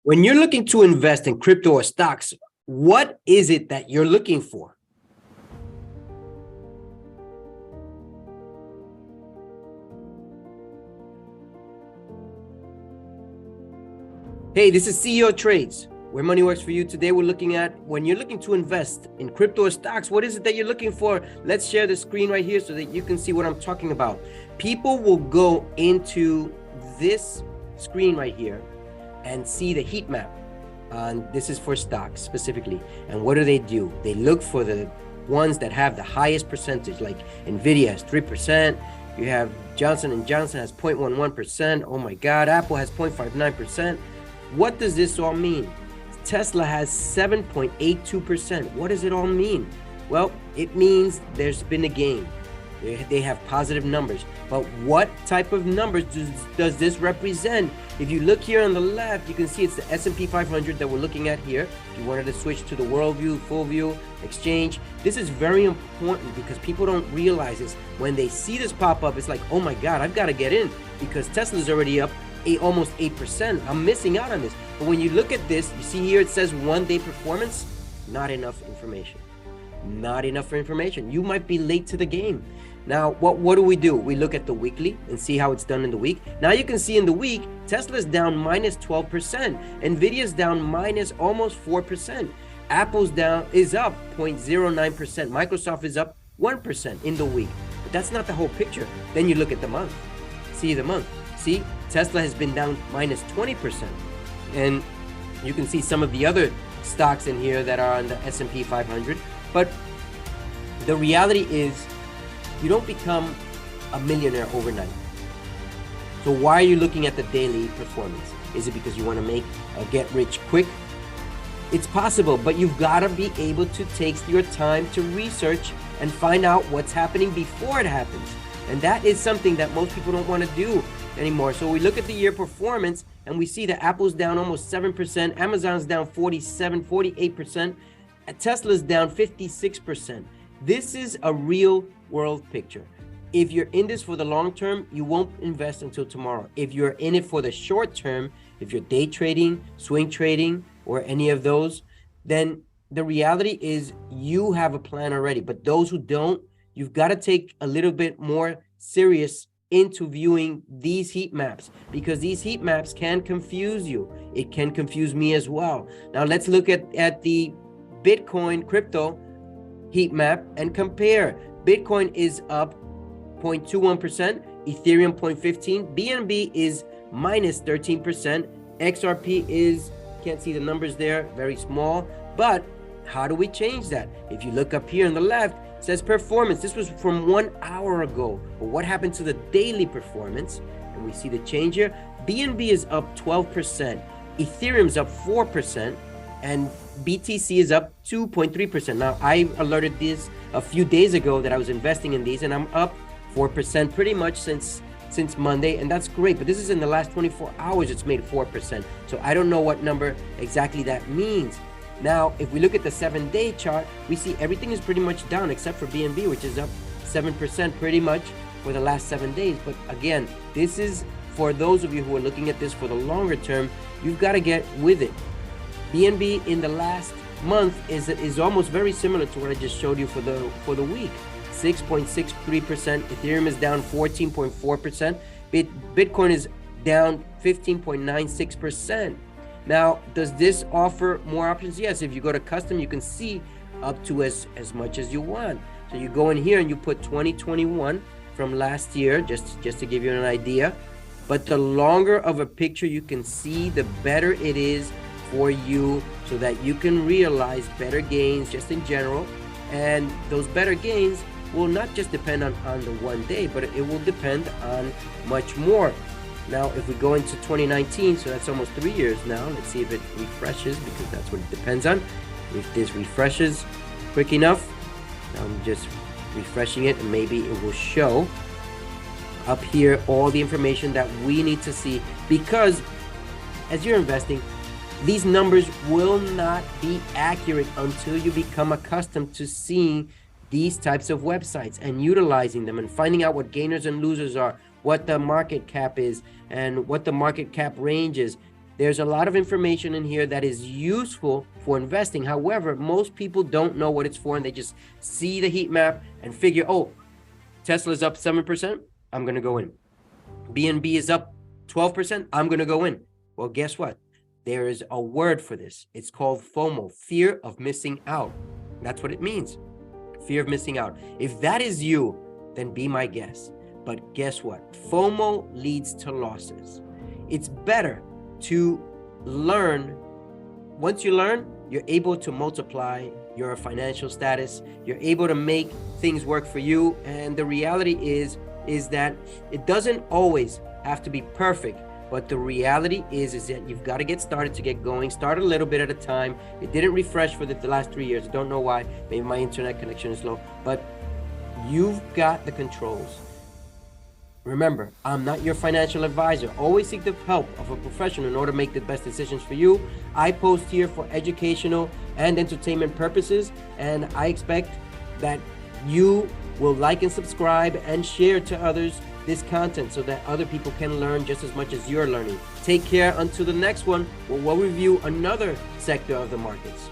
When you're looking to invest in crypto or stocks, what is it that you're looking for? Hey, this is CeoTrades, where money works for you. Today, we're looking at when you're looking to invest in crypto or stocks, what is it that you're looking for? Let's share the screen right here so that you can see what I'm talking about. People will go into this screen right here and see the heat map. This is for stocks specifically. And what do? They look for the ones that have the highest percentage, like Nvidia has 3%. You have Johnson & Johnson has 0.11%. Oh my God, Apple has 0.59%. What does this all mean? Tesla has 7.82%. What does it all mean? Well, it means there's been a gain. They have positive numbers. But what type of numbers does this represent? If you look here on the left, you can see it's the S&P 500 that we're looking at here. If you wanted to switch to the world view, full view, exchange, this is very important because people don't realize this. When they see this pop up, it's like, oh my God, I've got to get in because Tesla's already up almost 8%. I'm missing out on this. But when you look at this, you see here it says 1 day performance. Not enough information. Not enough information. You might be late to the game. Now, what do? We look at the weekly and see how it's done in the week. Now you can see in the week, Tesla's down minus 12%. Nvidia's down minus almost 4%. Apple's down is up 0.09%. Microsoft is up 1% in the week. But that's not the whole picture. Then you look at the month. See the month. See, Tesla has been down minus 20%. And you can see some of the other stocks in here that are on the S&P 500. But the reality is, you don't become a millionaire overnight. So why are you looking at the daily performance? Is it because you want to make a get rich quick? It's possible, but you've got to be able to take your time to research and find out what's happening before it happens. And that is something that most people don't want to do anymore. So we look at the year performance and we see that Apple's down almost 7%, Amazon's down 48%, Tesla's down 56%. This is a real world picture. If you're in this for the long term, you won't invest until tomorrow. If you're in it for the short term, if you're day trading, swing trading, or any of those, then the reality is you have a plan already. But those who don't, you've got to take a little bit more serious into viewing these heat maps, because these heat maps can confuse you. It can confuse me as well. Now let's look at the Bitcoin crypto heat map and compare. Bitcoin is up 0.21%, Ethereum 0.15%, BNB is minus 13%, XRP is, can't see the numbers there, very small. But how do we change that? If you look up here on the left, it says performance. This was from 1 hour ago. But what happened to the daily performance? And we see the change here. BNB is up 12%, Ethereum's up 4%, and BTC is up 2.3%. Now, I alerted this a few days ago that I was investing in these, and I'm up 4% pretty much since Monday, and that's great. But this is in the last 24 hours, it's made 4%. So I don't know what number exactly that means. Now, if we look at the 7-day chart, we see everything is pretty much down except for BNB, which is up 7% pretty much for the last 7 days. But again, this is for those of you who are looking at this for the longer term. You've got to get with it. BNB in the last month is almost very similar to what I just showed you for the week. 6.63%. Ethereum is down 14.4%. Bitcoin is down 15.96%. Now, does this offer more options? Yes. If you go to custom, you can see up to as much as you want. So you go in here and you put 2021 from last year, just to give you an idea. But the longer of a picture you can see, the better it is for you, so that you can realize better gains just in general. And those better gains will not just depend on the 1 day, but it will depend on much more. Now, if we go into 2019, so that's almost 3 years now. Let's see if it refreshes, because that's what it depends on. If this refreshes quick enough, I'm just refreshing it, and maybe it will show up here all the information that we need to see, because as you're investing, these numbers will not be accurate until you become accustomed to seeing these types of websites and utilizing them and finding out what gainers and losers are, what the market cap is, and what the market cap range is. There's a lot of information in here that is useful for investing. However, most people don't know what it's for, and they just see the heat map and figure, oh, Tesla's up 7%, I'm going to go in. BNB is up 12%, I'm going to go in. Well, guess what? There is a word for this. It's called FOMO, fear of missing out. That's what it means, fear of missing out. If that is you, then be my guest. But guess what? FOMO leads to losses. It's better to learn. Once you learn, you're able to multiply your financial status. You're able to make things work for you. And the reality is that it doesn't always have to be perfect. But the reality is that you've got to get started to get going. Start a little bit at a time. It didn't refresh for the last 3 years. I don't know why. Maybe my internet connection is low. But you've got the controls. Remember, I'm not your financial advisor. Always seek the help of a professional in order to make the best decisions for you. I post here for educational and entertainment purposes, and I expect that you will like and subscribe and share to others this content so that other people can learn just as much as you're learning. Take care until the next one, where we'll review another sector of the markets.